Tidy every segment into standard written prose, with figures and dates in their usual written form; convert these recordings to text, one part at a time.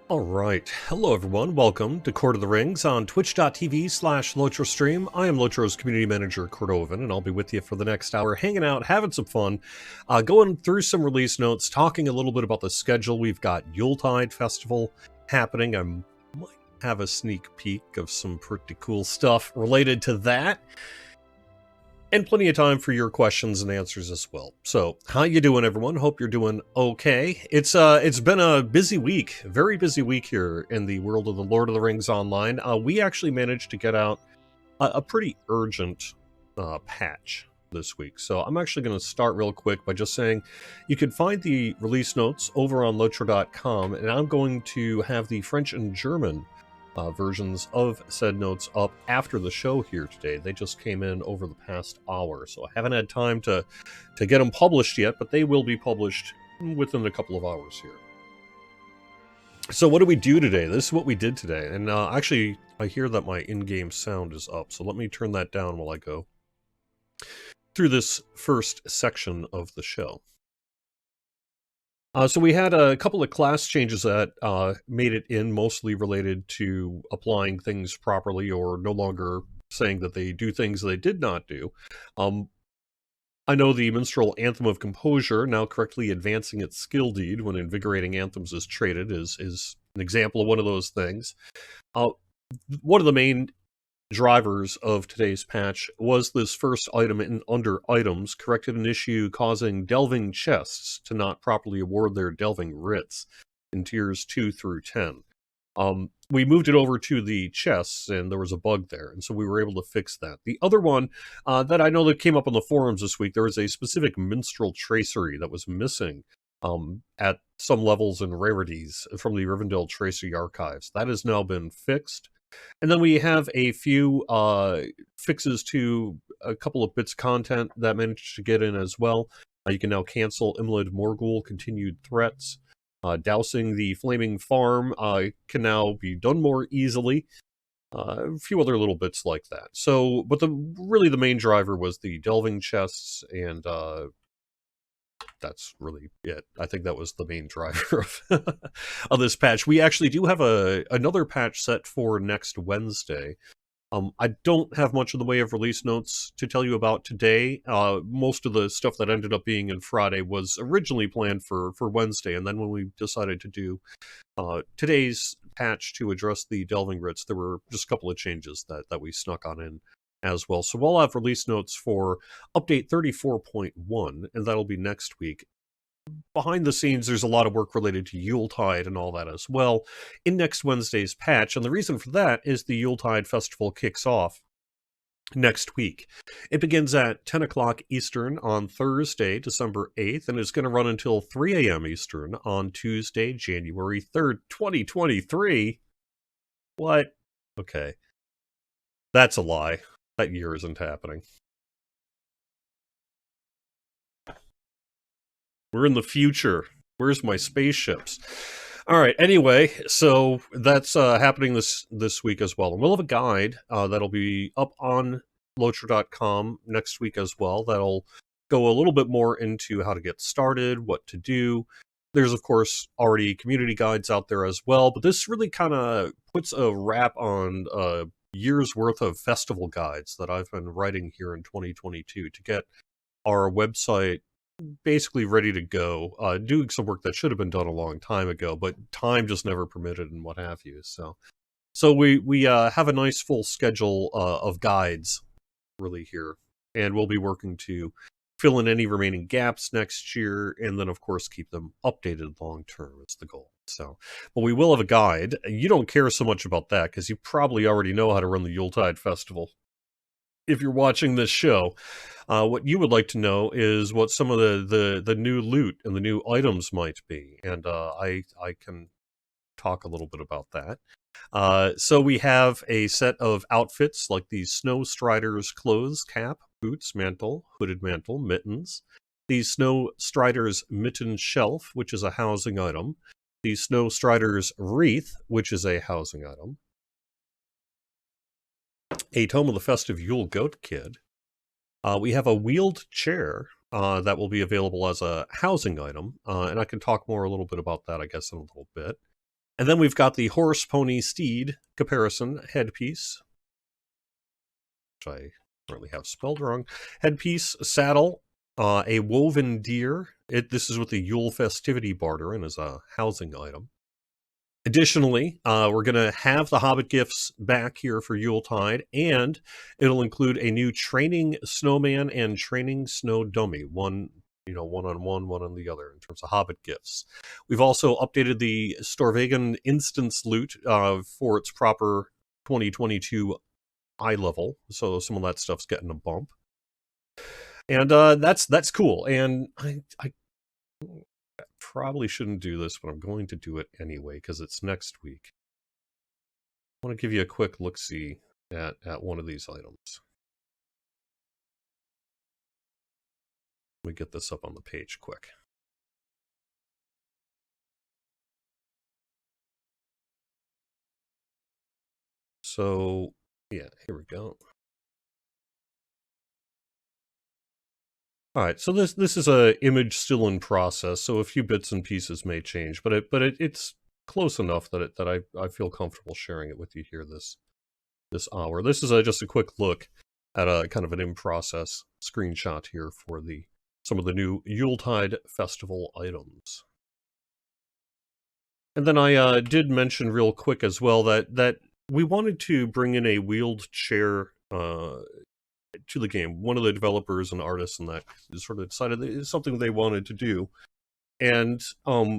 All right. Hello, everyone. Welcome to Court of the Rings on twitch.tv/LotroStream. I am Lotro's community manager, Cordovan, and I'll be with you for the next hour, hanging out, having some fun, going through some release notes, talking a little bit about the schedule. We've got Yuletide Festival happening. I might have a sneak peek of some pretty cool stuff related to that. And plenty of time for your questions and answers as well. So, how you doing, everyone? Hope you're doing okay. It's been a busy week, very busy week here in the world of the Lord of the Rings Online. We actually managed to get out a pretty urgent patch this week. So I'm actually going to start real quick by just saying you can find the release notes over on lotro.com, and I'm going to have the French and German versions of said notes up after the show here today. They just came in over the past hour, so I haven't had time to get them published yet, but they will be published within a couple of hours here. So what do we do today? This is what we did today, and actually I hear that my in-game sound is up, so let me turn that down while I go through this first section of the show. So we had a couple of class changes that made it in, mostly related to applying things properly or no longer saying that they do things they did not do. I know the minstrel Anthem of Composure, now correctly advancing its skill deed when invigorating anthems is traded, is an example of one of those things. One of the main drivers of today's patch was this first item in under items, corrected an issue causing delving chests to not properly award their delving writs in tiers 2 through 10. We moved it over to the chests, and there was a bug there, and so we were able to fix that. The other one that I know that came up on the forums this week, there was a specific minstrel tracery that was missing at some levels and rarities from the Rivendell Tracery Archives. That has now been fixed. And then we have a few fixes to a couple of bits of content that managed to get in as well. You can now cancel Imlid Morgul continued threats. Dousing the Flaming Farm can now be done more easily. A few other little bits like that. So, but really the main driver was the delving chests, and that's really it. I think that was the main driver of this patch. We actually do have another patch set for next Wednesday. I don't have much in the way of release notes to tell you about today. Most of the stuff that ended up being in Friday was originally planned for Wednesday, and then when we decided to do today's patch to address the delving writs, there were just a couple of changes that we snuck on in as well. So we'll have release notes for update 34.1, and that'll be next week. Behind the scenes, there's a lot of work related to Yuletide and all that as well in next Wednesday's patch, and the reason for that is the Yuletide Festival kicks off next week. It begins at 10 o'clock Eastern on Thursday, December 8th, and is going to run until 3 a.m. Eastern on Tuesday, January 3rd, 2023. What? Okay. That's a lie. That year isn't happening. We're in the future. Where's my spaceships? All right. Anyway, so that's happening this week as well. And we'll have a guide that'll be up on Lotro.com next week as well. That'll go a little bit more into how to get started, what to do. There's, of course, already community guides out there as well. But this really kind of puts a wrap on a year's worth of festival guides that I've been writing here in 2022 to get our website basically ready to go, doing some work that should have been done a long time ago, but time just never permitted and what have you. So we have a nice full schedule of guides really here, and we'll be working to fill in any remaining gaps next year, and then of course keep them updated long term is the goal. So, but we will have a guide. You don't care so much about that because you probably already know how to run the Yuletide Festival. If you're watching this show, what you would like to know is what some of the new loot and the new items might be, and I can talk a little bit about that. So we have a set of outfits like the Snow Strider's clothes, cap, boots, mantle, hooded mantle, mittens. The Snow Strider's mitten shelf, which is a housing item. The Snow Strider's wreath, which is a housing item. A Tome of the Festive Yule Goat Kid. We have a wheeled chair that will be available as a housing item, and I can talk more a little bit about that, I guess, in a little bit. And then we've got the horse, pony, steed comparison headpiece, which I currently have spelled wrong. Headpiece, saddle, a woven deer. This is with the Yule festivity barter and as a housing item. Additionally, we're going to have the Hobbit gifts back here for Yuletide, and it'll include a new training snowman and training snow dummy. One on one on the other in terms of Hobbit gifts. We've also updated the Storvegan instance loot for its proper 2022 eye level, so some of that stuff's getting a bump. And that's cool. And I probably shouldn't do this, but I'm going to do it anyway because it's next week. I want to give you a quick look-see at one of these items. Let me get this up on the page quick. So, yeah, here we go. All right, so this is a image still in process, so a few bits and pieces may change, but it's close enough that I feel comfortable sharing it with you here this hour. This is just a quick look at a kind of an in-process screenshot here for some of the new Yuletide festival items. And then I did mention real quick as well that we wanted to bring in a wheeled chair to the game. One of the developers and artists in that sort of decided that it's something they wanted to do. And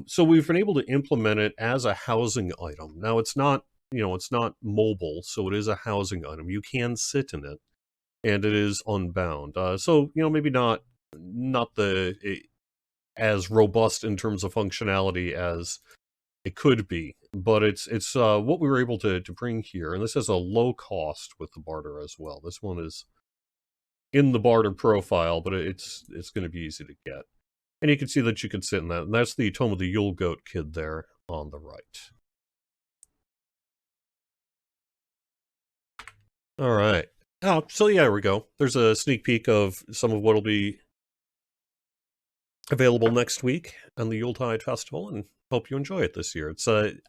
so we've been able to implement it as a housing item. Now it's not mobile, so it is a housing item. You can sit in it, and it is unbound. So maybe not as robust in terms of functionality as it could be, but it's what we were able to bring here, and this has a low cost with the barter as well. This one is in the barter profile, but it's going to be easy to get. And you can see that you can sit in that, and that's the Tome of the Yule Goat Kid there on the right. All right. Oh, so yeah, there we go. There's a sneak peek of some of what will be available next week on the Yuletide Festival, and hope you enjoy it this year. It's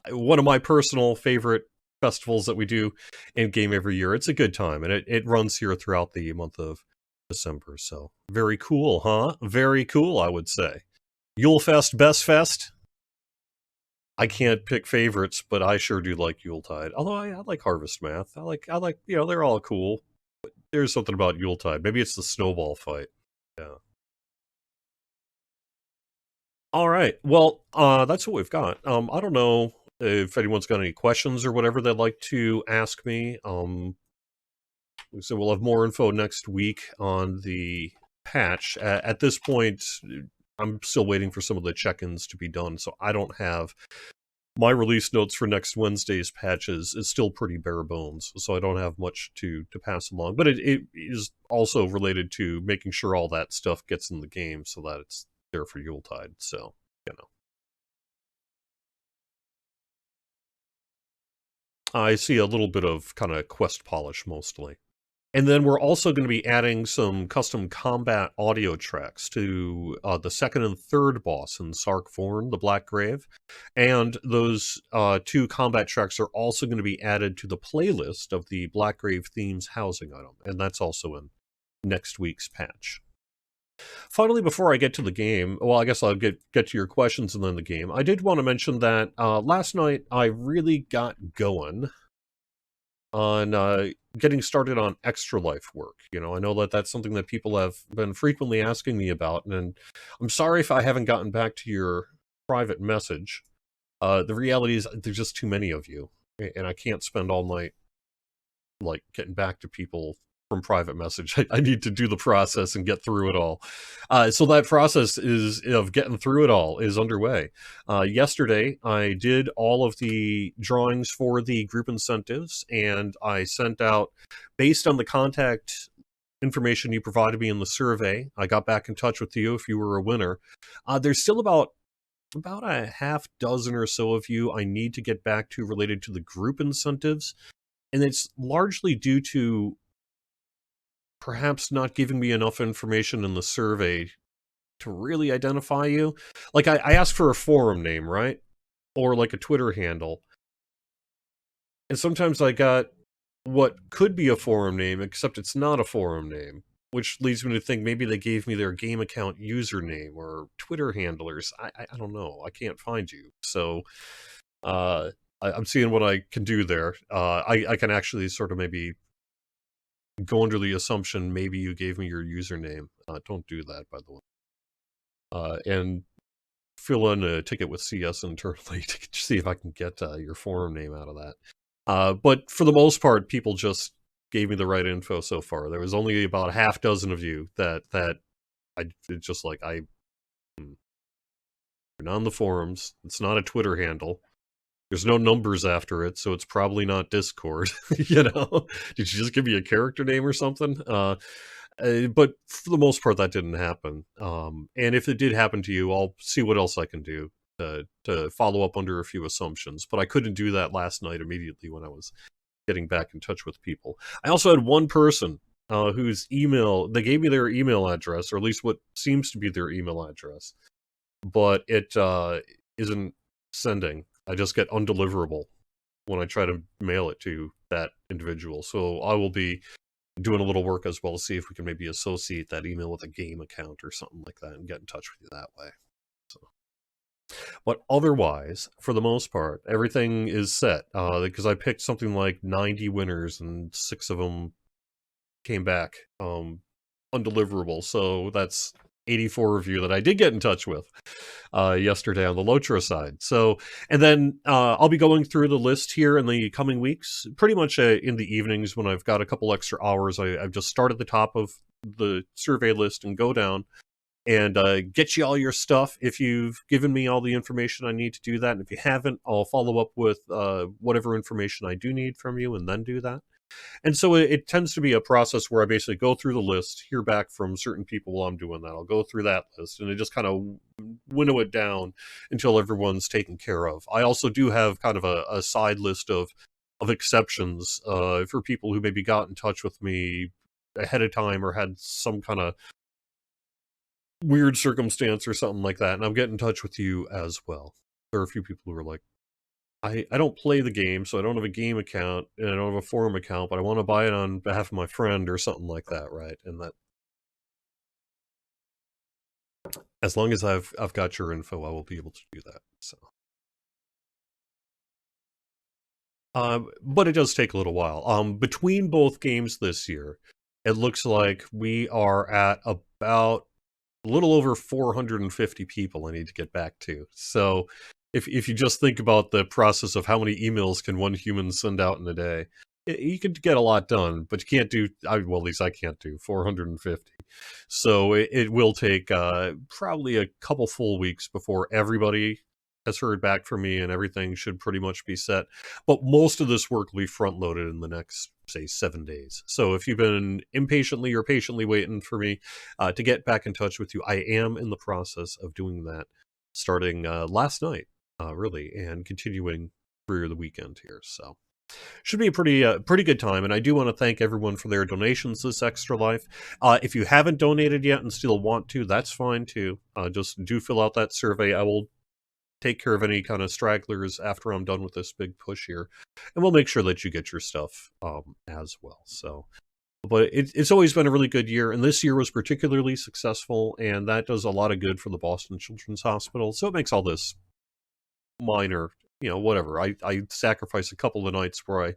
one of my personal favorite festivals that we do in game every year. It's a good time, and it runs here throughout the month of December. So very cool, huh? Very cool, I would say. Yulefest, Best Fest. I can't pick favorites, but I sure do like Yuletide. Although I like Harvest Math. I like they're all cool. But there's something about Yuletide. Maybe it's the snowball fight. Yeah. All right. Well, that's what we've got. I don't know if anyone's got any questions or whatever they'd like to ask me. So we'll have more info next week on the patch. At this point, I'm still waiting for some of the check-ins to be done, so I don't have my release notes for next Wednesday's patches. Is still pretty bare bones, so I don't have much to pass along. But it is also related to making sure all that stuff gets in the game so that it's there for Yuletide. So, I see a little bit of kind of quest polish mostly. And then we're also going to be adding some custom combat audio tracks to the second and third boss in Sark Vorn, the Black Grave. And those two combat tracks are also going to be added to the playlist of the Black Grave themes housing item. And that's also in next week's patch. Finally, before I get to the game, well, I guess I'll get to your questions and then the game. I did want to mention that last night I really got going on getting started on Extra Life work. I know that that's something that people have been frequently asking me about, and I'm sorry if I haven't gotten back to your private message. The reality is there's just too many of you, and I can't spend all night getting back to people from private message. I need to do the process and get through it all. So that process of getting through it all is underway. Yesterday, I did all of the drawings for the group incentives, and I sent out, based on the contact information you provided me in the survey, I got back in touch with you if you were a winner. There's still about a half dozen or so of you I need to get back to related to the group incentives, and it's largely due to perhaps not giving me enough information in the survey to really identify you. I asked for a forum name, right? or like a Twitter handle. And sometimes I got what could be a forum name, except it's not a forum name, which leads me to think maybe they gave me their game account username or Twitter handlers. I don't know. I can't find you. So I'm seeing what I can do there. I can actually sort of maybe go under the assumption maybe you gave me your username. Don't do that, by the way. And fill in a ticket with CS internally to see if I can get your forum name out of that. But for the most part, people just gave me the right info so far. There was only about a half dozen of you that I just like, you're not on the forums. It's not a Twitter handle. There's no numbers after it, so it's probably not Discord. You know, did you just give me a character name or something? But for the most part, that didn't happen. And if it did happen to you, I'll see what else I can do to follow up under a few assumptions. But I couldn't do that last night immediately when I was getting back in touch with people. I also had one person whose email, they gave me their email address, or at least what seems to be their email address, but it isn't sending. I just get undeliverable when I try to mail it to that individual. So I will be doing a little work as well to see if we can maybe associate that email with a game account or something like that and get in touch with you that way. So, but otherwise, for the most part, everything is set because I picked something like 90 winners and 6 of them came back undeliverable. So that's 84 of you that I did get in touch with yesterday on the Lotra side. So, and then I'll be going through the list here in the coming weeks, pretty much in the evenings when I've got a couple extra hours. I've just start at the top of the survey list and go down and get you all your stuff if you've given me all the information I need to do that. And if you haven't, I'll follow up with whatever information I do need from you and then do that. And so it tends to be a process where I basically go through the list, hear back from certain people while I'm doing that. I'll go through that list, and it just kind of winnow it down until everyone's taken care of. I also do have kind of a side list of exceptions for people who maybe got in touch with me ahead of time or had some kind of weird circumstance or something like that, and I'll get in touch with you as well. There are a few people who are like, I don't play the game, so I don't have a game account, and I don't have a forum account, but I want to buy it on behalf of my friend or something like that, right? And that, as long as I've got your info, I will be able to do that. So, but it does take a little while. Between both games this year, it looks like we are at about a little over 450 people I need to get back to. So if you just think about the process of how many emails can one human send out in a day, you could get a lot done, but you can't do, well, at least I can't do 450. So it will take probably a couple full weeks before everybody has heard back from me and everything should pretty much be set. But most of this work will be front loaded in the next, say, 7 days. So if you've been impatiently or patiently waiting for me to get back in touch with you, I am in the process of doing that starting last night, really, and continuing through the weekend here. So should be a pretty good time, and I do want to thank everyone for their donations this Extra Life. If you haven't donated yet and still want to, that's fine too. Just do fill out that survey. I will take care of any kind of stragglers after I'm done with this big push here, and we'll make sure that you get your stuff as well. So, but it's always been a really good year, and this year was particularly successful, and that does a lot of good for the Boston Children's Hospital. So it makes all this minor, whatever. I sacrifice a couple of nights where I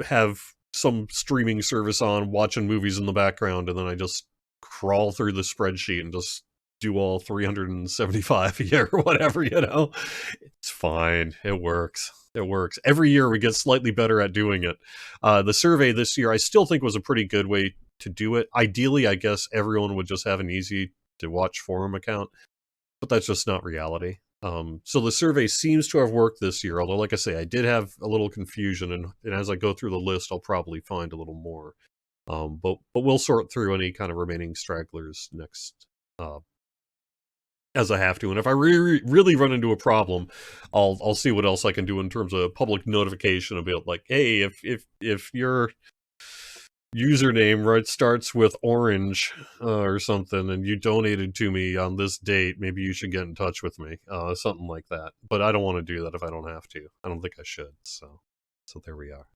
have some streaming service on, watching movies in the background, and then I just crawl through the spreadsheet and just do all 375 a year or whatever, It's fine. It works. Every year we get slightly better at doing it. The survey this year I still think was a pretty good way to do it. Ideally, I guess everyone would just have an easy to watch forum account, but that's just not reality. So the survey seems to have worked this year, although, like I say, I did have a little confusion, and as I go through the list, I'll probably find a little more. But we'll sort through any kind of remaining stragglers next, as I have to. And if I really run into a problem, I'll see what else I can do in terms of public notification about, like, hey, if username, right, starts with orange or something, and you donated to me on this date, maybe you should get in touch with me. Something like that. But I don't want to do that if I don't have to. I don't think I should. So there we are.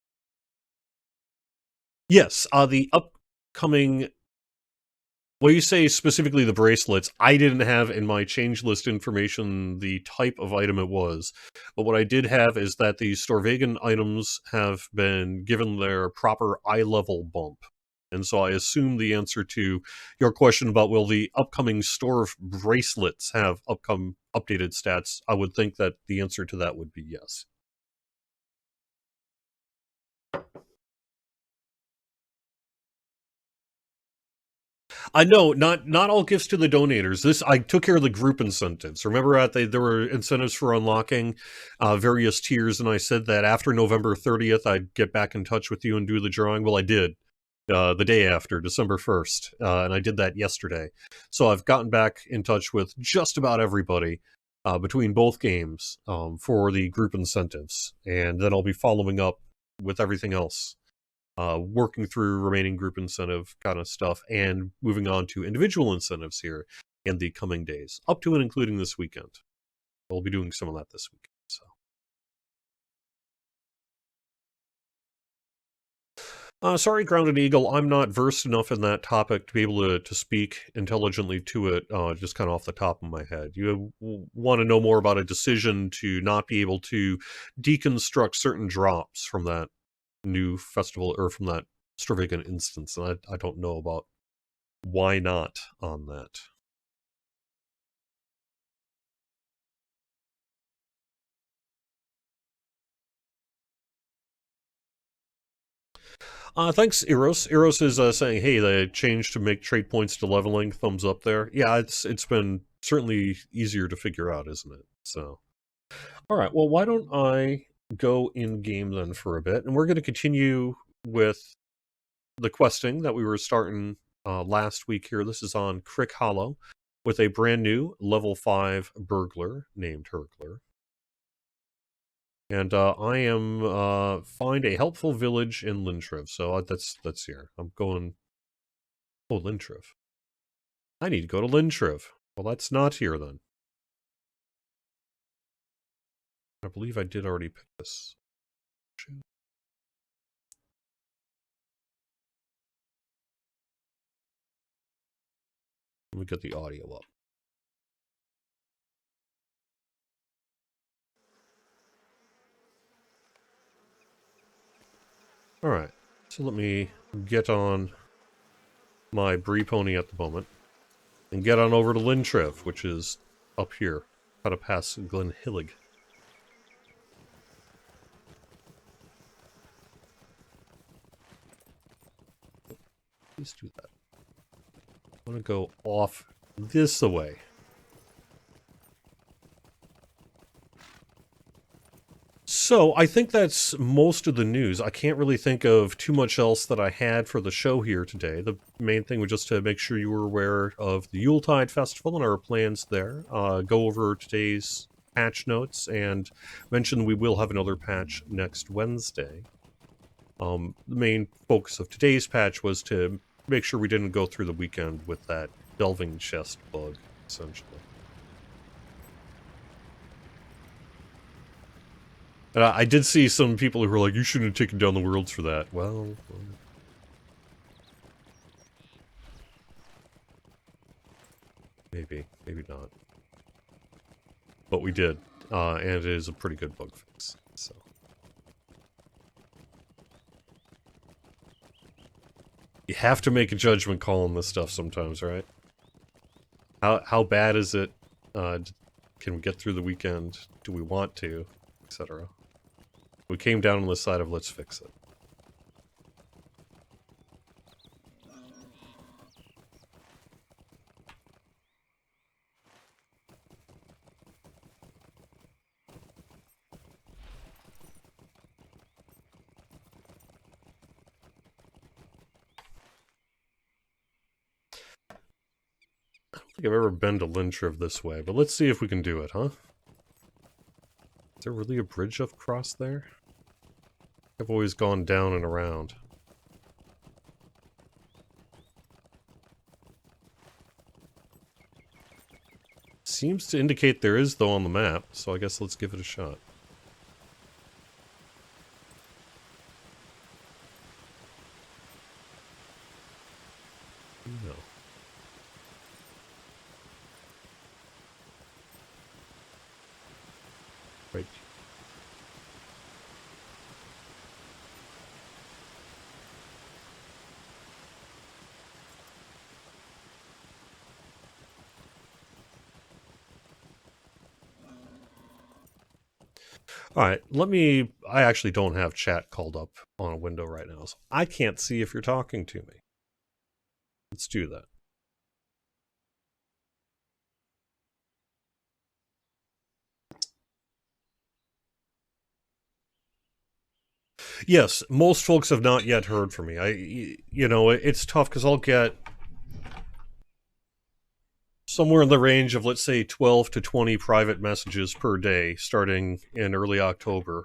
Yes, the upcoming. Well, you say specifically the bracelets. I didn't have in my change list information the type of item it was. But what I did have is that the Storvegan items have been given their proper eye level bump. And so I assume the answer to your question about will the upcoming store bracelets have updated stats, I would think that the answer to that would be yes. I know not all gifts to the donators. This I took care of the group incentives. Remember, there were incentives for unlocking various tiers, and I said that after November 30th, I'd get back in touch with you and do the drawing. Well, I did the day after, December 1st, and I did that yesterday. So I've gotten back in touch with just about everybody between both games for the group incentives, and then I'll be following up with everything else, working through remaining group incentive kind of stuff and moving on to individual incentives here in the coming days, up to and including this weekend. We'll be doing some of that this weekend. Sorry, Grounded Eagle, I'm not versed enough in that topic to be able to speak intelligently to it, just kind of off the top of my head. You want to know more about a decision to not be able to deconstruct certain drops from that new festival, or from that Stravigan instance, and I don't know about why not on that. Thanks, Eros. Eros is saying, hey, they changed to make trade points to leveling. Thumbs up there. Yeah, it's been certainly easier to figure out, isn't it? So, all right. Well, why don't I go in game then for a bit, and we're going to continue with the questing that we were starting last week here. This is on Crick Hollow with a brand new level 5 burglar named Hurgler. And I am find a helpful village in Lintriv. So that's here. I'm going. Oh, Lintriv. I need to go to Lintriv. Well, that's not here then. I believe I did already pick this. Let me get the audio up. All right. So let me get on my Bree pony at the moment and get on over to Lintriv, which is up here. Gotta pass Glen Hillig. Please do that. I'm gonna go off this way. So I think that's most of the news. I can't really think of too much else that I had for the show here today. The main thing was just to make sure you were aware of the Yuletide Festival and our plans there. Go over today's patch notes and mention we will have another patch next Wednesday. The main focus of today's patch was to make sure we didn't go through the weekend with that delving chest bug, essentially. And I did see some people who were like, you shouldn't have taken down the worlds for that. Well, maybe not. But we did, and it is a pretty good bug fix, so. You have to make a judgment call on this stuff sometimes, right? How bad is it? Can we get through the weekend? Do we want to? Etc. We came down on the side of let's fix it. I don't think I've ever been to Lintriv this way, but let's see if we can do it, huh? Is there really a bridge across there? I've always gone down and around. Seems to indicate there is, though, on the map, so I guess let's give it a shot. No. Right. Alright, I actually don't have chat called up on a window right now, so I can't see if you're talking to me. Let's do that. Yes, most folks have not yet heard from me. You know, it's tough because I'll get somewhere in the range of, let's say, 12 to 20 private messages per day starting in early October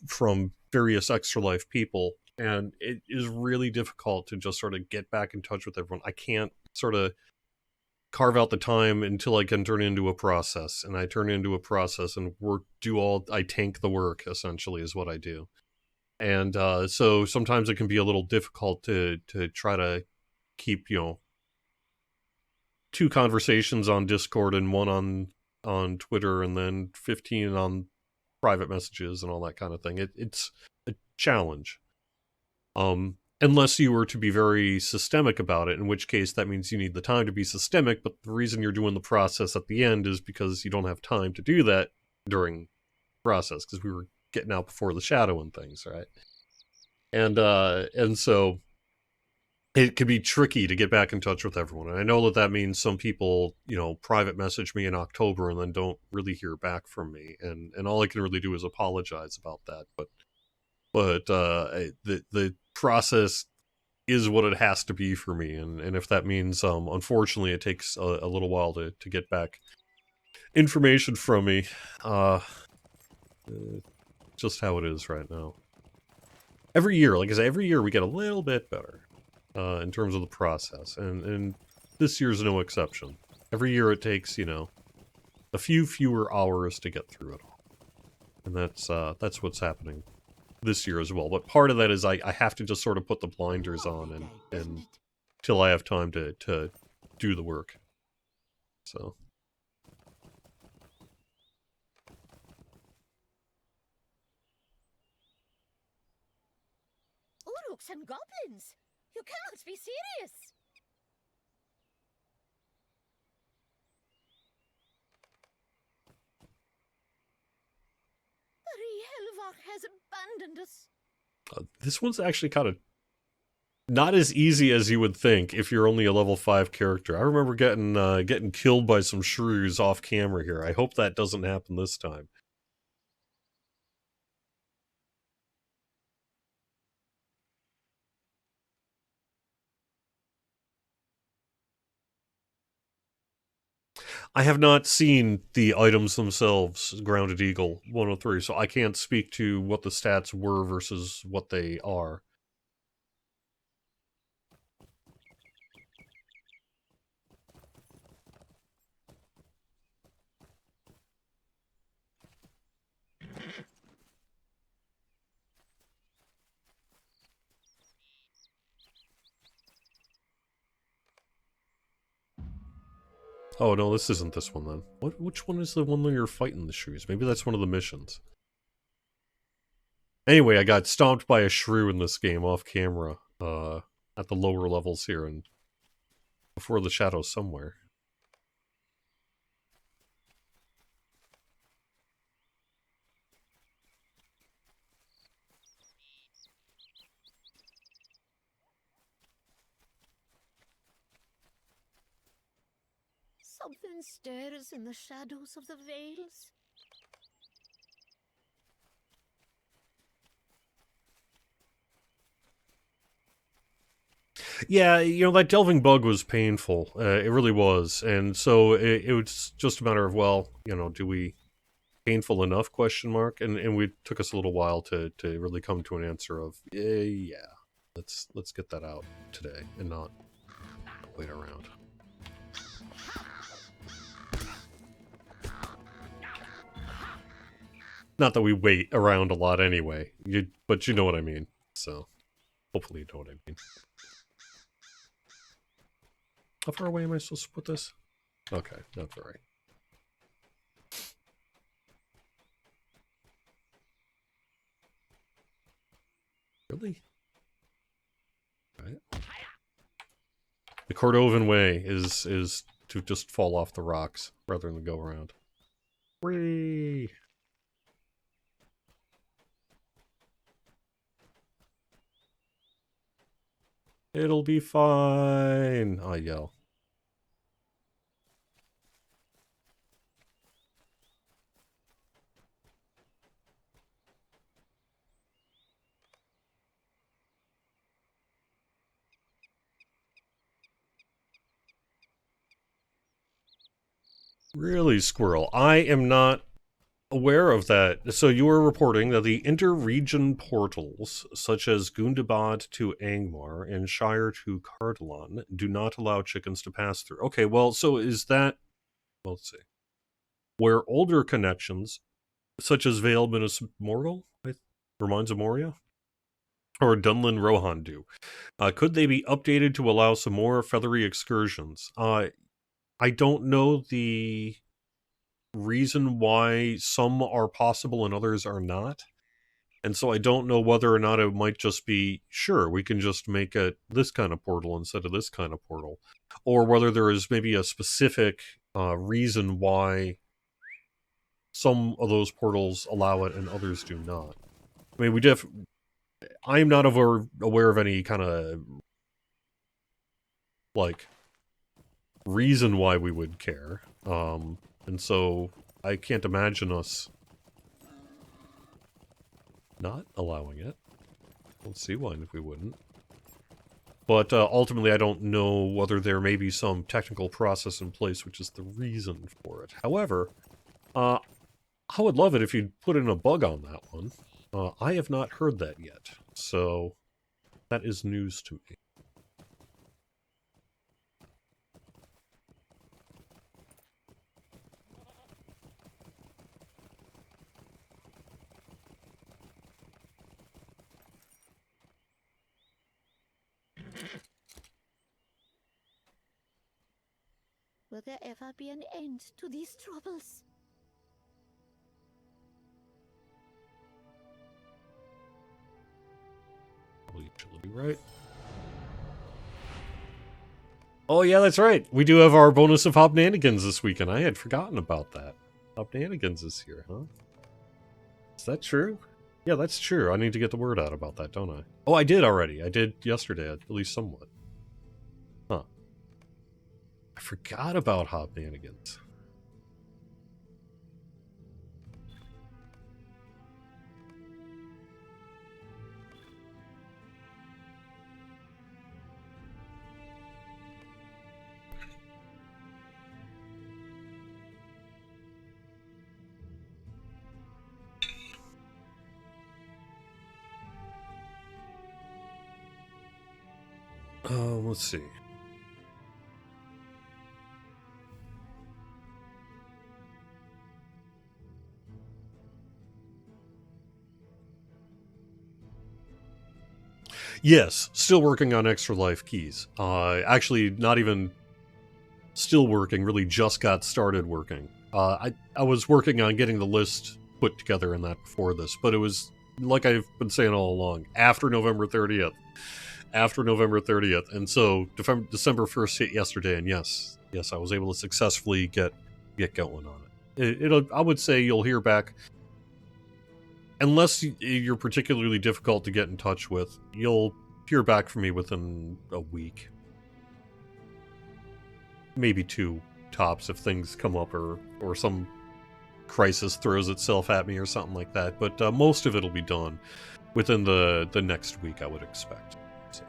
from various Extra Life people. And it is really difficult to just sort of get back in touch with everyone. I can't sort of carve out the time until I can turn into a process. And I turn into a process and I tank the work, essentially, is what I do. And so sometimes it can be a little difficult to try to keep, 2 conversations on Discord and one on Twitter, and then 15 on private messages and all that kind of thing. It's a challenge. Unless you were to be very systemic about it, in which case that means you need the time to be systemic, but the reason you're doing the process at the end is because you don't have time to do that during the process, because we were getting out before the shadow and things, right? And so it can be tricky to get back in touch with everyone. And I know that means some people, private message me in October and then don't really hear back from me. And all I can really do is apologize about that. But the process is what it has to be for me. And if that means, unfortunately, it takes a little while to get back information from me, just how it is right now. Every year, like I say, every year we get a little bit better. In terms of the process, and this year's no exception. Every year it takes, a few fewer hours to get through it all, and that's what's happening this year as well. But part of that is I have to just sort of put the blinders on and till I have time to do the work. So. Orcs and goblins! You cannot be serious! Rielvar has abandoned us. This one's actually kind of not as easy as you would think if you're only a level 5 character. I remember getting killed by some shrews off camera here. I hope that doesn't happen this time. I have not seen the items themselves, Grounded Eagle 103, so I can't speak to what the stats were versus what they are. Oh no, this isn't this one then. Which one is the one where you're fighting the shrews? Maybe that's one of the missions. Anyway, I got stomped by a shrew in this game off camera, at the lower levels here and before the shadow somewhere. Something stirs in the shadows of the vales. Yeah, that delving bug was painful. It really was. And so it was just a matter of, well, do we painful enough, question mark? And it took us a little while to really come to an answer of, yeah, let's get that out today and not wait around. Not that we wait around a lot anyway, but you know what I mean. So, hopefully you know what I mean. How far away am I supposed to put this? Okay, not very. Really? Right. The Cordovan way is to just fall off the rocks rather than go around. Whee! It'll be fine, I yell. Really, Squirrel? I am not aware of that. So you were reporting that the inter-region portals, such as Gundabad to Angmar and Shire to Cardalon, do not allow chickens to pass through. Okay, well, so is that... Well, let's see. Where older connections, such as Vale Minas Morgul, reminds of Moria, or Dunlin Rohan do, could they be updated to allow some more feathery excursions? I don't know the reason why some are possible and others are not. And so I don't know whether or not it might just be, sure, we can just make it this kind of portal instead of this kind of portal. Or whether there is maybe a specific reason why some of those portals allow it and others do not. I mean, I'm not aware of any kind of, like, reason why we would care. And so I can't imagine us not allowing it. Let's see why if we wouldn't. But ultimately, I don't know whether there may be some technical process in place, which is the reason for it. However, I would love it if you'd put in a bug on that one. I have not heard that yet, so that is news to me. Will there ever be an end to these troubles? Utility, right? Oh yeah, that's right. We do have our bonus of Hobnanigans this weekend. I had forgotten about that. Hobnanigans is here, huh? Is that true? Yeah, that's true. I need to get the word out about that, don't I? Oh, I did already. I did yesterday, at least somewhat. Huh. I forgot about Hobnanigans. Let's see. Yes, still working on extra life keys. Actually, not even still working, really just got started working. I was working on getting the list put together in that before this, but it was, like I've been saying all along, after November 30th. After November 30th, and so December 1st hit yesterday, and yes, I was able to successfully get going on it. I would say you'll hear back, unless you're particularly difficult to get in touch with, you'll hear back from me within a week. Maybe 2 tops if things come up or some crisis throws itself at me or something like that, but most of it'll be done within the next week, I would expect. So.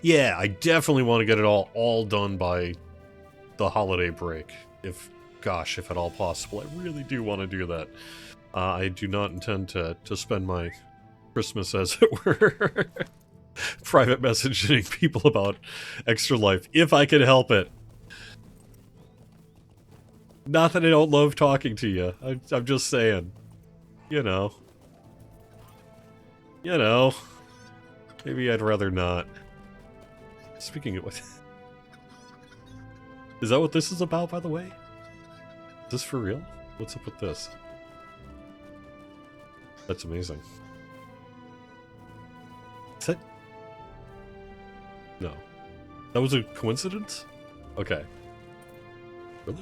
Yeah, I definitely want to get it all done by the holiday break. If at all possible. I really do want to do that. I do not intend to spend my Christmas, as it were, private messaging people about Extra Life, if I can help it. Not that I don't love talking to you. I'm just saying. You know. You know. Maybe I'd rather not. Speaking of what... Is that what this is about, by the way? Is this for real? What's up with this? That's amazing. Is that... No. That was a coincidence? Okay. Really?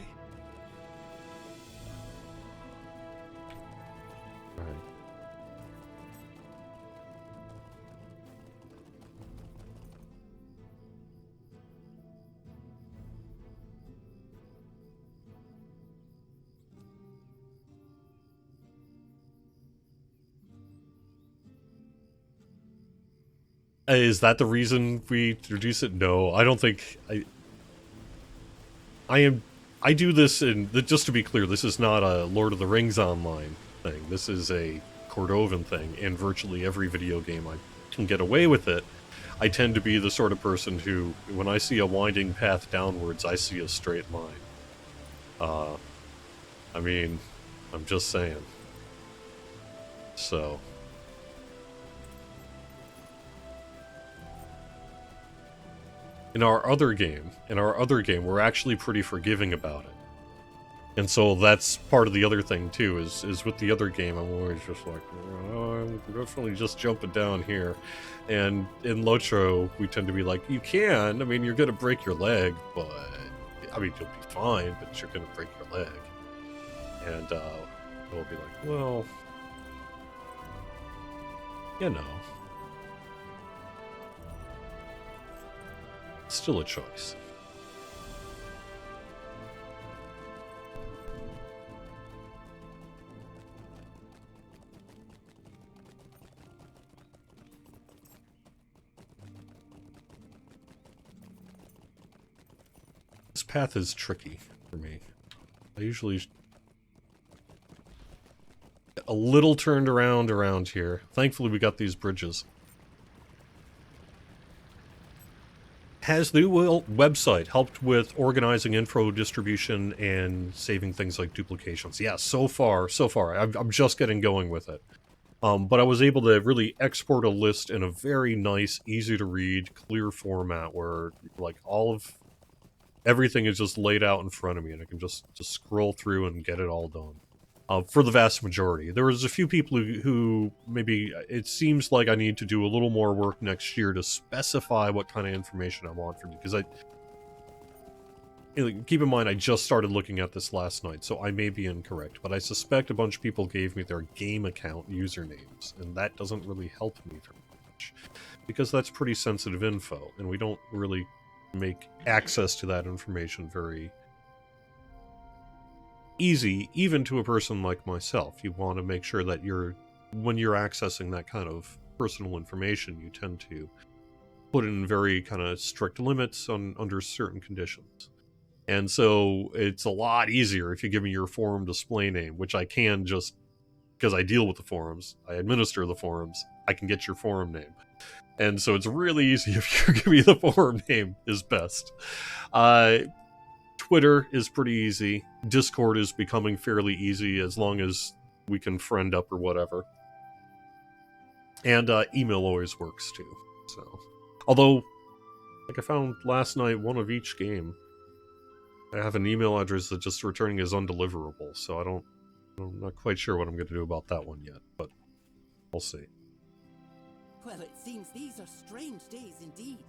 Alright. Is that the reason we introduce it? No, I don't think... I do this in... Just to be clear, this is not a Lord of the Rings online thing. This is a Cordovan thing. In virtually every video game I can get away with it, I tend to be the sort of person who, when I see a winding path downwards, I see a straight line. I mean, I'm just saying. So... In our other game, we're actually pretty forgiving about it. And so that's part of the other thing, too, is with the other game, I'm always just like, oh, I'm definitely just jumping down here. And in Lotro, we tend to be like, you can, I mean, you're going to break your leg, but, I mean, you'll be fine, but you're going to break your leg. And we'll be like, well, you know. Still a choice. This path is tricky for me. I usually get a little turned around here. Thankfully we got these bridges. Has the website helped with organizing info distribution and saving things like duplications? Yeah, so far. I'm just getting going with it. But I was able to really export a list in a very nice, easy to read, clear format where like everything is just laid out in front of me and I can just scroll through and get it all done. For the vast majority. There was a few people who maybe it seems like I need to do a little more work next year to specify what kind of information I want from you. Because keep in mind, I just started looking at this last night, so I may be incorrect. But I suspect a bunch of people gave me their game account usernames, and that doesn't really help me very much. Because that's pretty sensitive info, and we don't really make access to that information very easy, even to a person like myself. You want to make sure that when you're accessing that kind of personal information, you tend to put in very kind of strict limits under certain conditions. And so it's a lot easier if you give me your forum display name, which I can just because I deal with the forums, I administer the forums, I can get your forum name. And so it's really easy if you give me the forum name is best. Twitter is pretty easy. Discord is becoming fairly easy as long as we can friend up or whatever. And email always works too. So, although, like I found last night, one of each game, I have an email address that just returning as undeliverable. So I'm not quite sure what I'm going to do about that one yet, but we'll see. Well, it seems these are strange days indeed.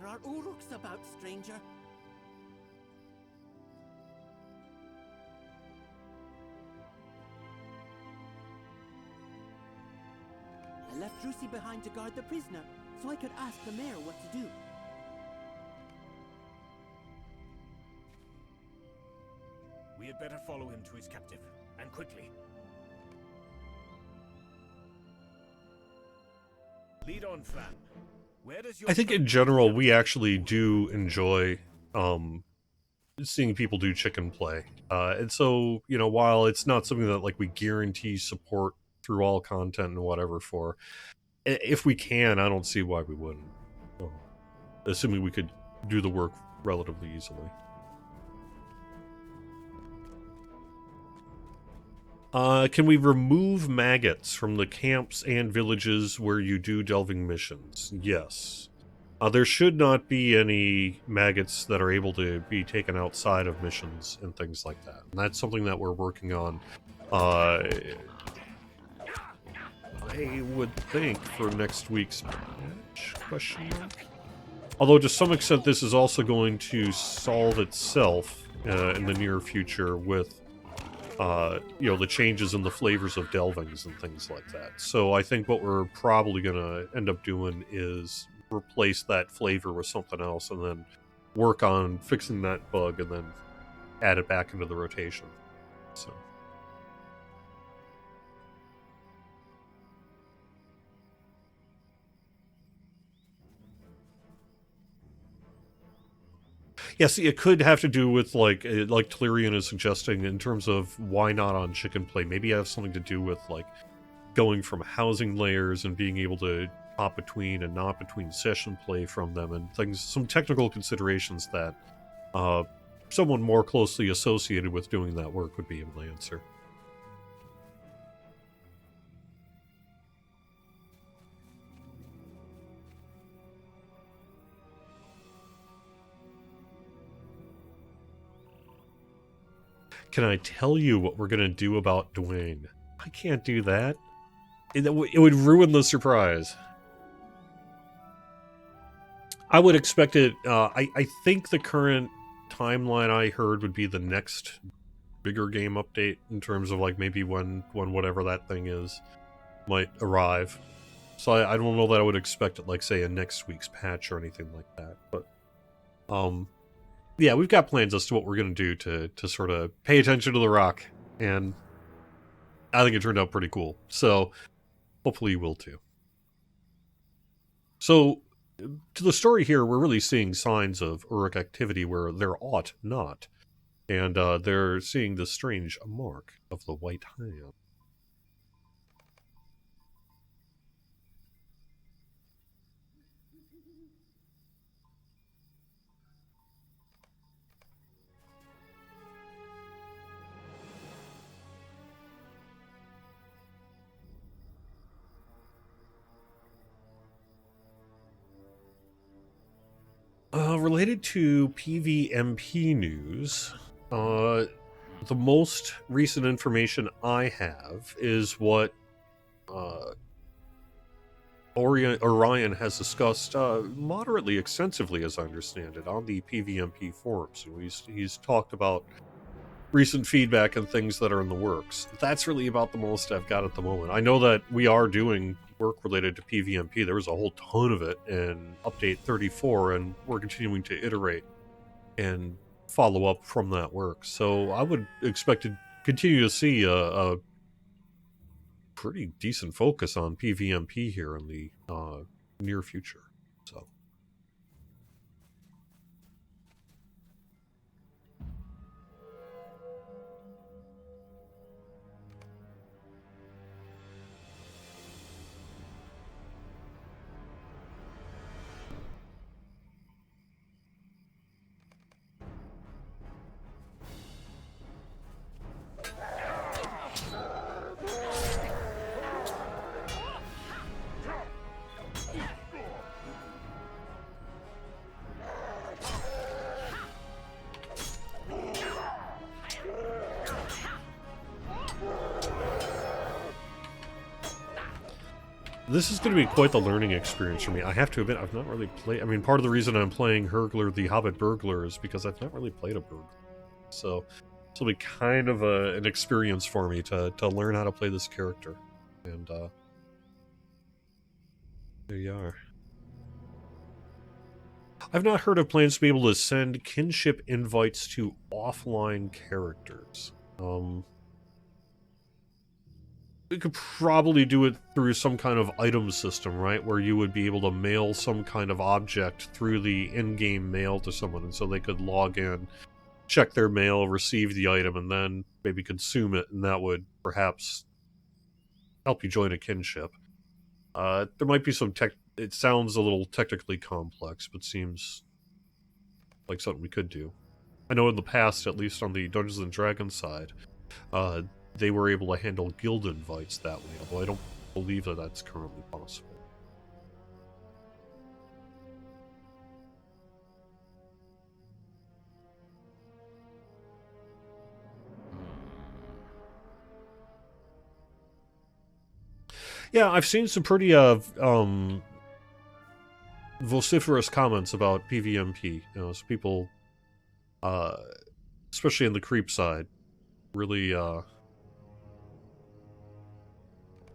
There are uruks about, stranger. I left Drusi behind to guard the prisoner, so I could ask the mayor what to do. We had better follow him to his captive, and quickly. Lead on, Fran. Where does your... I think in general we actually do enjoy seeing people do chicken play. And so, you know, while it's not something that like we guarantee support through all content and whatever for, if we can, I don't see why we wouldn't. assuming we could do the work relatively easily. Can we remove maggots from the camps and villages where you do delving missions? Yes. There should not be any maggots that are able to be taken outside of missions and things like that. And that's something that we're working on, I would think, for next week's patch? Question mark? Although to some extent this is also going to solve itself in the near future with the changes in the flavors of delvings and things like that. So I think what we're probably going to end up doing is replace that flavor with something else and then work on fixing that bug and then add it back into the rotation. So. Yeah, see, it could have to do with, like Tellurian is suggesting, in terms of why not on chicken play. Maybe it has something to do with, like, going from housing layers and being able to hop between and not between session play from them and things, some technical considerations that someone more closely associated with doing that work would be able to answer. Can I tell you what we're going to do about Dwayne? I can't do that. It would ruin the surprise. I would expect it... I think the current timeline I heard would be the next bigger game update in terms of, like, maybe when whatever that thing is might arrive. So I don't know that I would expect it, like, say, in next week's patch or anything like that. But, yeah, we've got plans as to what we're going to do to sort of pay attention to the rock, and I think it turned out pretty cool. So, hopefully you will too. So, to the story here, we're really seeing signs of Uruk activity where there ought not. And they're seeing the strange mark of the white hand. Related to PvMP news, the most recent information I have is what Orion has discussed moderately extensively, as I understand it, on the PvMP forums. He's talked about recent feedback and things that are in the works. That's really about the most I've got at the moment. I know that we are doing work related to PvMP. There was a whole ton of it in Update 34, and we're continuing to iterate and follow up from that work. So I would expect to continue to see a pretty decent focus on PvMP here in the near future. So. This is going to be quite the learning experience for me. I have to admit, I've not really played... I mean, part of the reason I'm playing Hurgler the Hobbit Burglar is because I've not really played a burglar. So, this will be kind of an experience for me to learn how to play this character. And, there you are. I've not heard of plans to be able to send kinship invites to offline characters. We could probably do it through some kind of item system, right? Where you would be able to mail some kind of object through the in-game mail to someone, and so they could log in, check their mail, receive the item, and then maybe consume it, and that would perhaps help you join a kinship. There might be some it sounds a little technically complex, but seems like something we could do. I know in the past, at least on the Dungeons and Dragons side, they were able to handle guild invites that way, although I don't believe that that's currently possible. Yeah, I've seen some pretty vociferous comments about PvMP. You know, so people, especially in the creep side, really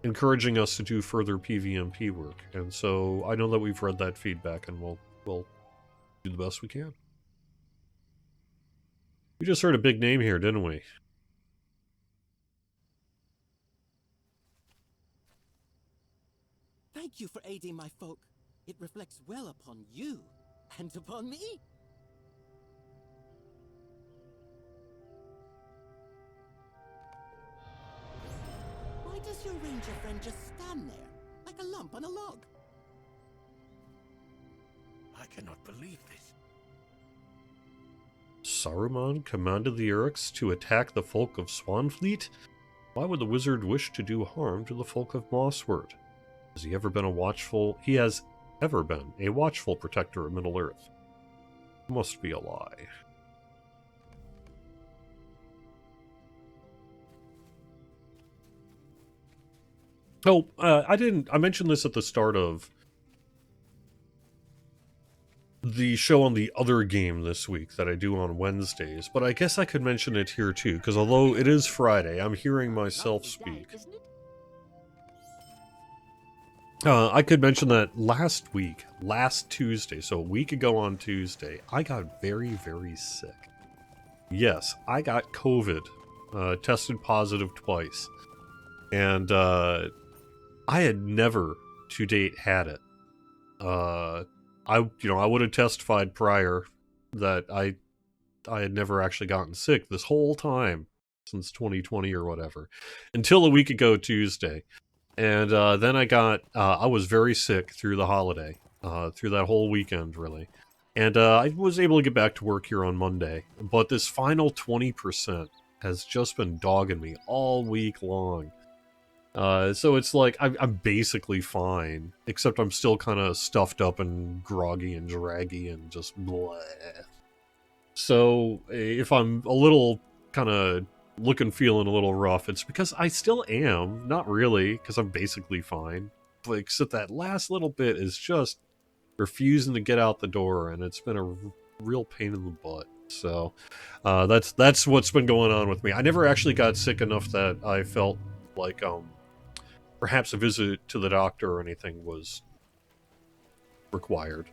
encouraging us to do further PvMP work. And so I know that we've read that feedback, and we'll do the best we can. We just heard a big name here, didn't we? Thank you for aiding my folk. It reflects well upon you and upon me. Why does your ranger friend just stand there, like a lump on a log? I cannot believe this. Saruman commanded the Uruks to attack the folk of Swanfleet? Why would the wizard wish to do harm to the folk of Mossword? Has he ever been a watchful... He has ever been a watchful protector of Middle-earth. Must be a lie. Oh, I mentioned this at the start of the show on the other game this week that I do on Wednesdays, but I guess I could mention it here too, because although it is Friday, I'm hearing myself speak. I could mention that last Tuesday, so a week ago on Tuesday, I got very, very sick. Yes, I got COVID, tested positive twice, and I had never to date had it. I would have testified prior that I had never actually gotten sick this whole time since 2020 or whatever, until a week ago Tuesday. And then I was very sick through the holiday, through that whole weekend, really. And I was able to get back to work here on Monday. But this final 20% has just been dogging me all week long. So it's like, I'm basically fine, except I'm still kind of stuffed up and groggy and draggy and just bleh. So if I'm a little kind of feeling a little rough, it's because I still am. Not really, because I'm basically fine. But except that last little bit is just refusing to get out the door, and it's been a real pain in the butt. So that's what's been going on with me. I never actually got sick enough that I felt like perhaps a visit to the doctor or anything was required.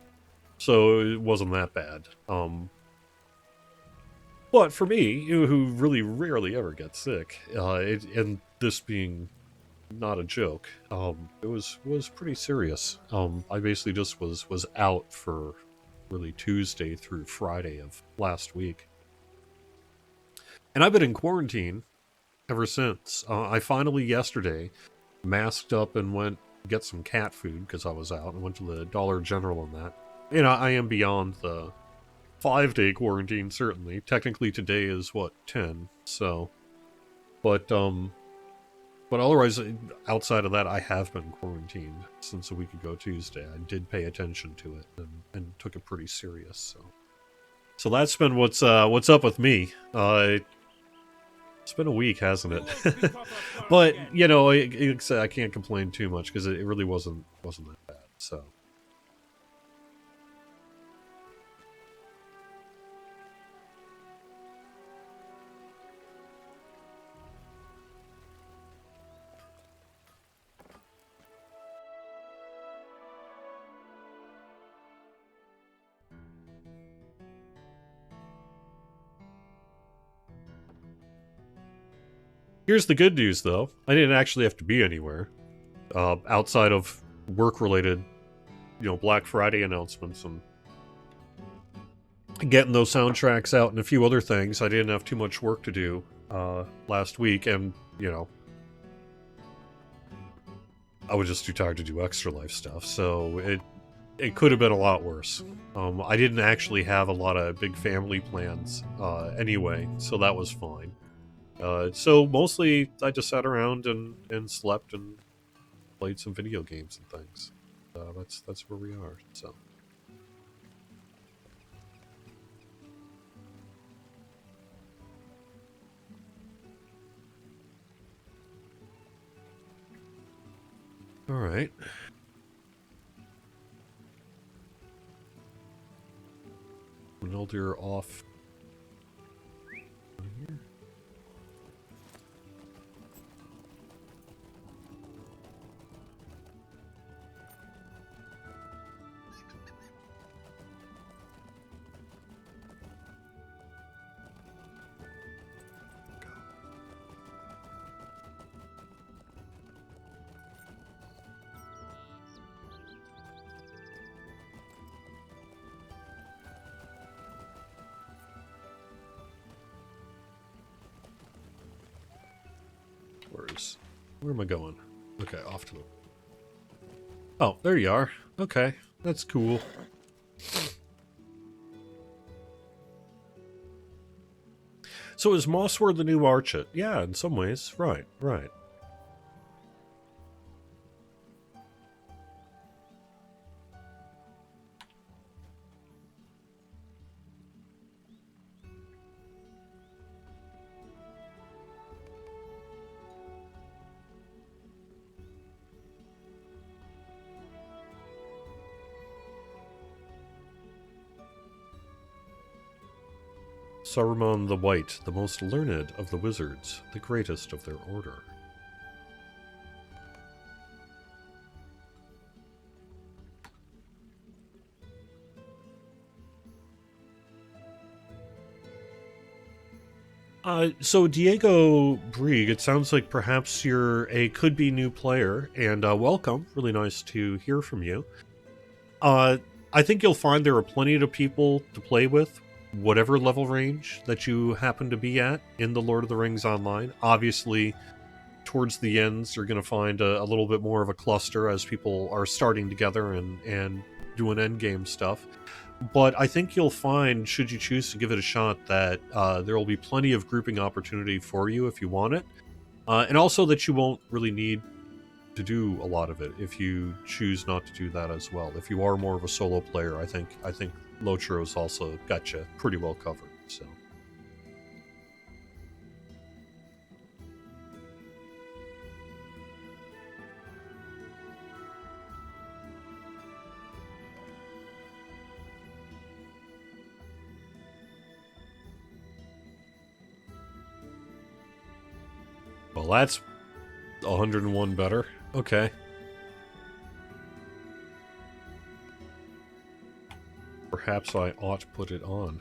So it wasn't that bad. But for me, who really rarely ever gets sick, and this being not a joke, it was pretty serious. I basically just was out for really Tuesday through Friday of last week. And I've been in quarantine ever since. I finally, yesterday, masked up and went to get some cat food because I was out. I went to the Dollar General on that. You know, I am beyond the 5-day quarantine, certainly. Technically today is, 10, so... But otherwise, outside of that, I have been quarantined since a week ago Tuesday. I did pay attention to it and took it pretty serious, so that's been what's up with me. It's been a week, hasn't it? But, you know, I can't complain too much, because it really wasn't that bad, so... Here's the good news, though. I didn't actually have to be anywhere. Outside of work-related, Black Friday announcements and getting those soundtracks out and a few other things. I didn't have too much work to do last week, and, I was just too tired to do extra life stuff, so it could have been a lot worse. I didn't actually have a lot of big family plans anyway, so that was fine. So mostly I just sat around and slept and played some video games and things. That's where we are. So. All right. Wineldir off. Here. Where am I going? Okay, off to the... Oh, there you are. Okay, that's cool. So is Mossword the new Archit? Yeah, in some ways. Right, right. Saruman the White, the most learned of the wizards, the greatest of their order. So Diego Brieg, it sounds like perhaps you're a could-be new player, and welcome. Really nice to hear from you. I think you'll find there are plenty of people to play with, whatever level range that you happen to be at in the Lord of the Rings Online. Obviously, towards the ends, you're going to find a little bit more of a cluster as people are starting together and doing endgame stuff. But I think you'll find, should you choose to give it a shot, that there will be plenty of grouping opportunity for you if you want it. And also that you won't really need to do a lot of it if you choose not to do that as well. If you are more of a solo player, I think Lotro's also got you pretty well covered. So. Well, that's 101 better. Okay. Perhaps I ought to put it on.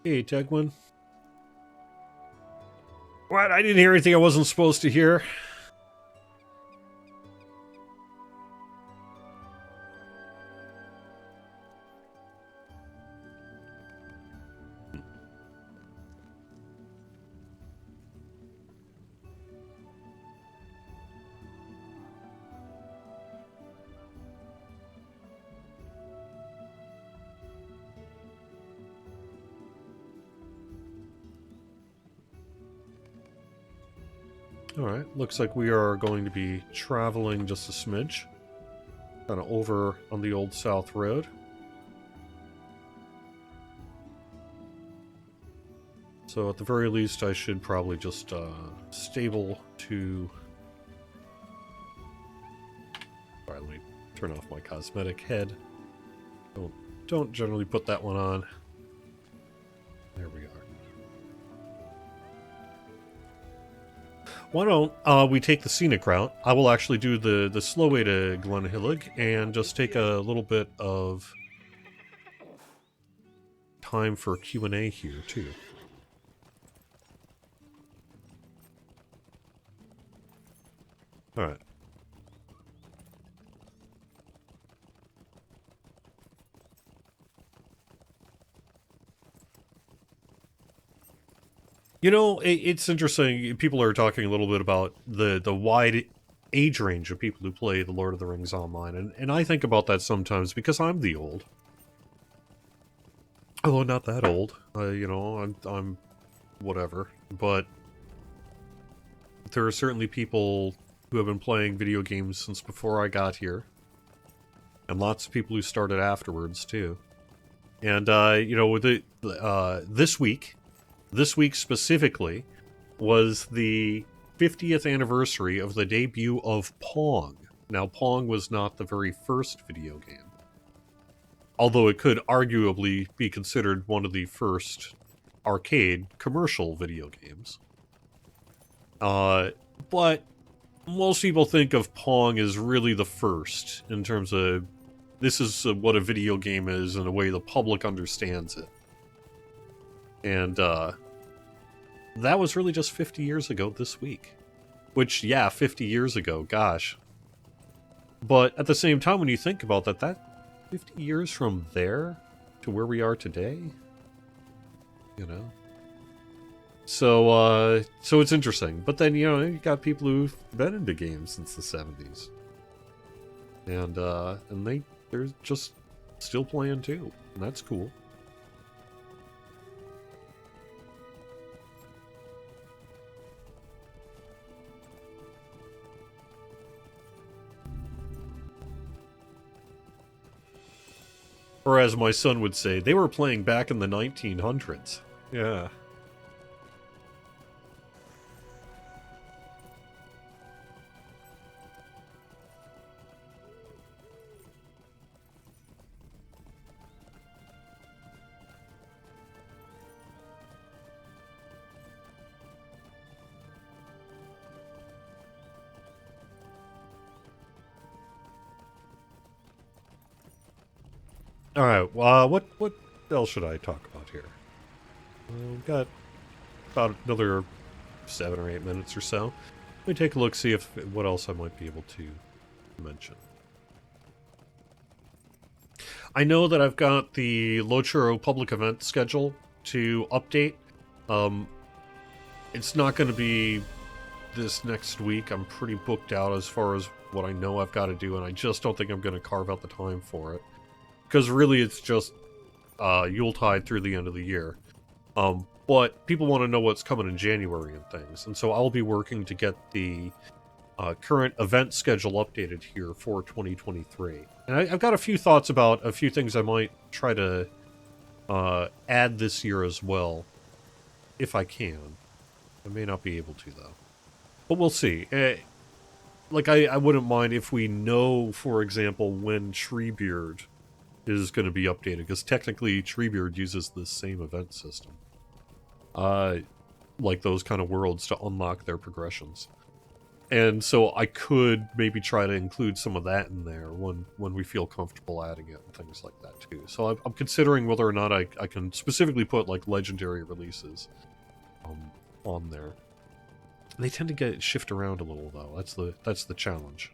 Hey, Tegwin. What? I didn't hear anything I wasn't supposed to hear. Alright, looks like we are going to be traveling just a smidge. Kind of over on the old South Road. So at the very least, I should probably just stable to... Alright, let me turn off my cosmetic head. Don't generally put that one on. There we are. Why don't we take the scenic route? I will actually do the slow way to Glenhillig and just take a little bit of time for Q&A here, too. Alright. You know, it's interesting. People are talking a little bit about the wide age range of people who play The Lord of the Rings online, and I think about that sometimes because I'm the old. Although not that old. You know, I'm whatever. But there are certainly people who have been playing video games since before I got here. And lots of people who started afterwards, too. And, you know, with this week specifically, was the 50th anniversary of the debut of Pong. Now, Pong was not the very first video game. Although it could arguably be considered one of the first arcade commercial video games. But most people think of Pong as really the first, in terms of this is what a video game is in a way the public understands it. And, that was really just 50 years ago this week. Which, yeah, 50 years ago, gosh. But at the same time, when you think about that, that 50 years from there to where we are today, you know? So it's interesting. But then, you know, you got people who've been into games since the 70s. And they're just still playing too. And that's cool. Or as my son would say, they were playing back in the 1900s. Yeah. Alright, what else should I talk about here? We've got about another 7 or 8 minutes or so. Let me take a look, see if what else I might be able to mention. I know that I've got the Lochuro public event schedule to update. It's not going to be this next week. I'm pretty booked out as far as what I know I've got to do, and I just don't think I'm going to carve out the time for it. Because really it's just Yuletide through the end of the year. But people want to know what's coming in January and things. And so I'll be working to get the current event schedule updated here for 2023. And I've got a few thoughts about a few things I might try to add this year as well, if I can. I may not be able to, though. But we'll see. Like, I wouldn't mind if we know, for example, when Shrew-ed is going to be updated, because technically Shrew-ed uses the same event system. Like those kind of worlds to unlock their progressions. And so I could maybe try to include some of that in there when we feel comfortable adding it and things like that too. So I'm considering whether or not I can specifically put like legendary releases on there. They tend to get shift around a little though. That's the challenge.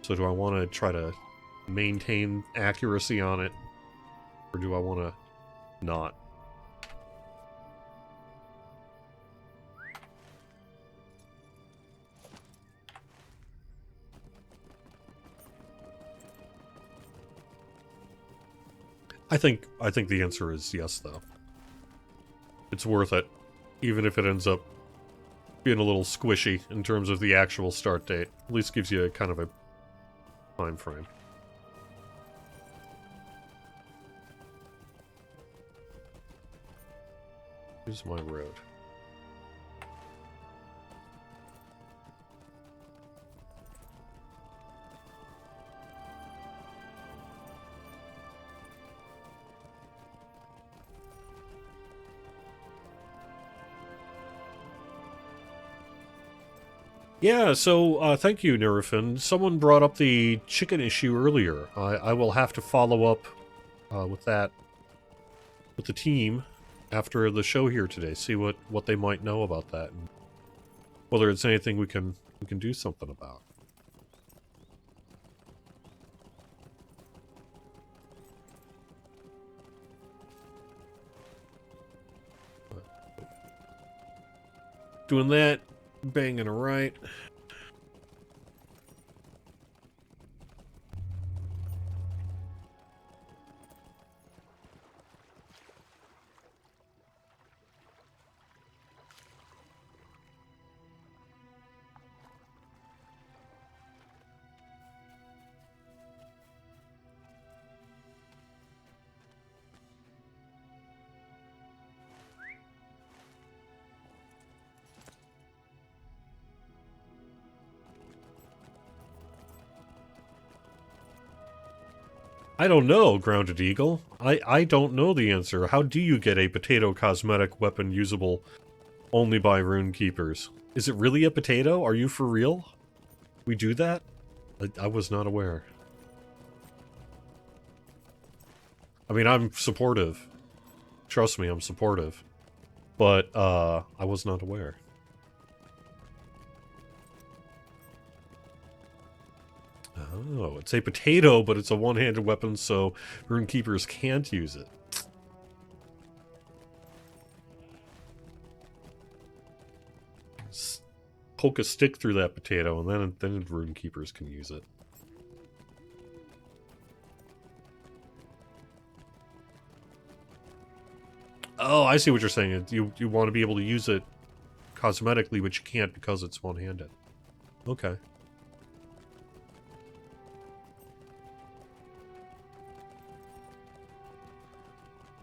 So do I want to try to maintain accuracy on it, or do I want to not? I think the answer is yes, though. It's worth it, even if it ends up being a little squishy in terms of the actual start date. At least gives you a kind of a time frame. Here's my road. Yeah, so thank you, Nerfin. Someone brought up the chicken issue earlier. I will have to follow up with that with the team after the show here today. See what they might know about that, and whether it's anything we can do something about. Doing that, banging a right. I don't know, Grounded Eagle. I don't know the answer. How do you get a potato cosmetic weapon usable only by rune keepers? Is it really a potato? Are you for real? We do that? I was not aware. I mean, I'm supportive. Trust me, I'm supportive. But, I was not aware. Oh, it's a potato, but it's a one-handed weapon, so rune keepers can't use it. Poke a stick through that potato, and then rune keepers can use it. Oh, I see what you're saying. You want to be able to use it cosmetically, but you can't because it's one-handed. Okay.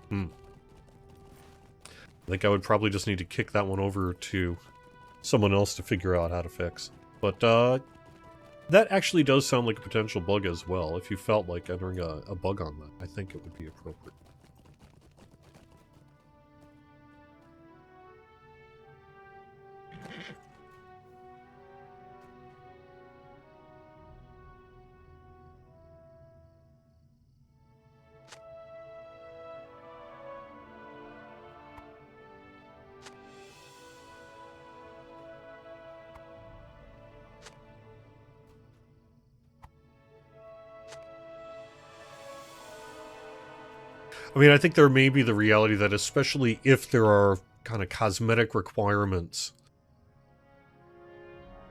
I think I would probably just need to kick that one over to someone else to figure out how to fix. But, that actually does sound like a potential bug as well. If you felt like entering a bug on that, I think it would be appropriate. I mean, I think there may be the reality that especially if there are kind of cosmetic requirements,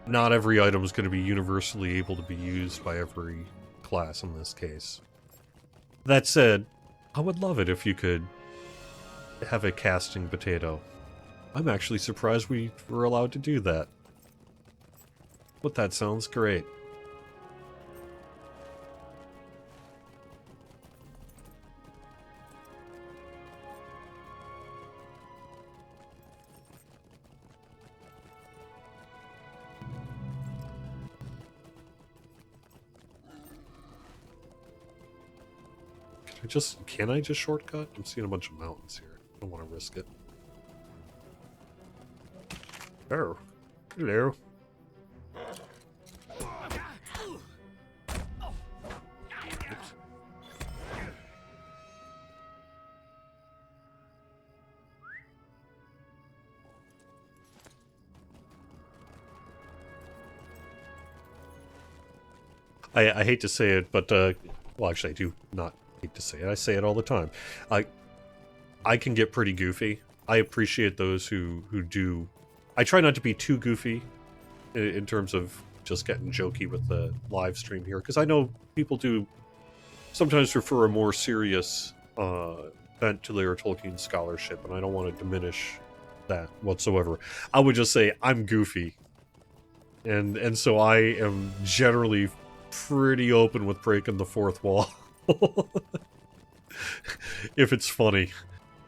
not every item is going to be universally able to be used by every class in this case. That said, I would love it if you could have a casting potato. I'm actually surprised we were allowed to do that. But that sounds great. Can I just shortcut? I'm seeing a bunch of mountains here. I don't want to risk it. Oh, hello. Oops. I hate to say it, but well, actually, I do not hate to say it. I say it all the time. I can get pretty goofy. I appreciate those who do. I try not to be too goofy in terms of just getting jokey with the live stream here, because I know people do sometimes prefer a more serious bent to their Tolkien scholarship, and I don't want to diminish that whatsoever. I would just say I'm goofy, and so I am generally pretty open with breaking the fourth wall if it's funny,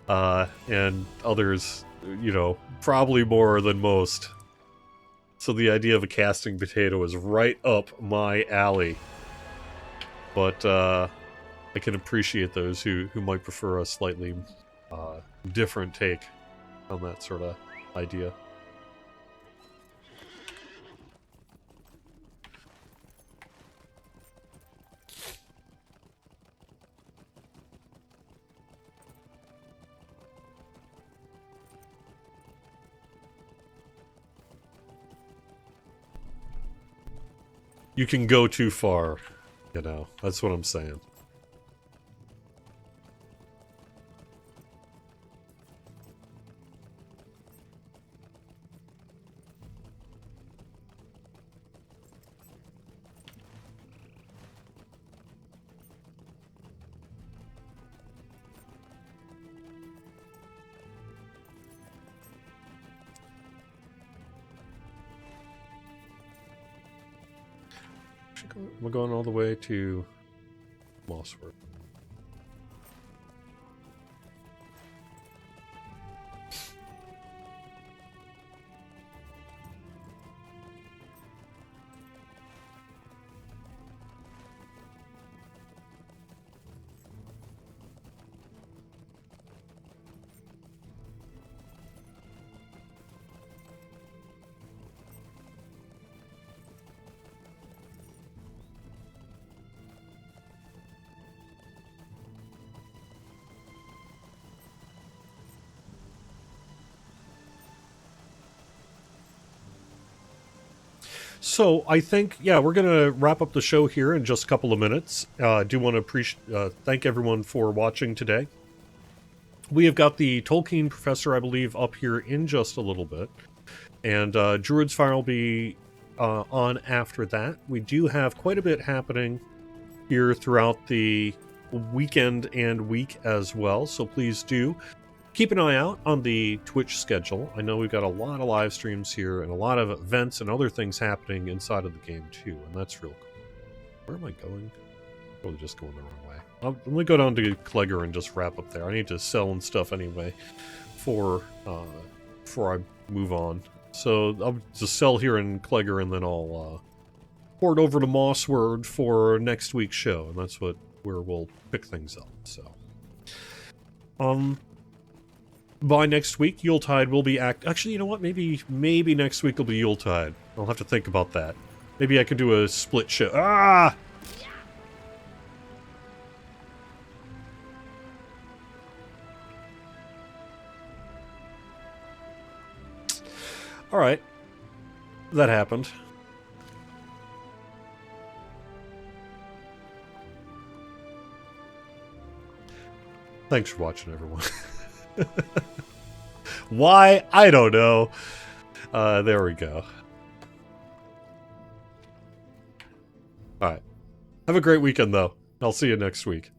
and others, you know, probably more than most. So the idea of a casting potato is right up my alley. But I can appreciate those who might prefer a slightly different take on that sort of idea. you can go too far. You know, that's what I'm saying. We're going all the way to Mossworth. So I think, yeah, we're going to wrap up the show here in just a couple of minutes. I do want to thank everyone for watching today. We have got the Tolkien Professor, I believe, up here in just a little bit. And Druid's Fire will be on after that. We do have quite a bit happening here throughout the weekend and week as well. So please do keep an eye out on the Twitch schedule. I know we've got a lot of live streams here and a lot of events and other things happening inside of the game too, and that's real cool. Where am I going? Probably just going the wrong way. Let me go down to Clegger and just wrap up there. I need to sell and stuff anyway before I move on. So I'll just sell here in Clegger and then I'll port over to Mossworth for next week's show, and that's where we'll pick things up. So by next week, Yuletide will be actually, you know what? Maybe next week will be Yuletide. I'll have to think about that. Maybe I could do a split show. Ah! Alright. That happened. Thanks for watching, everyone. Why? I don't know. There we go. Alright. Have a great weekend, though. I'll see you next week.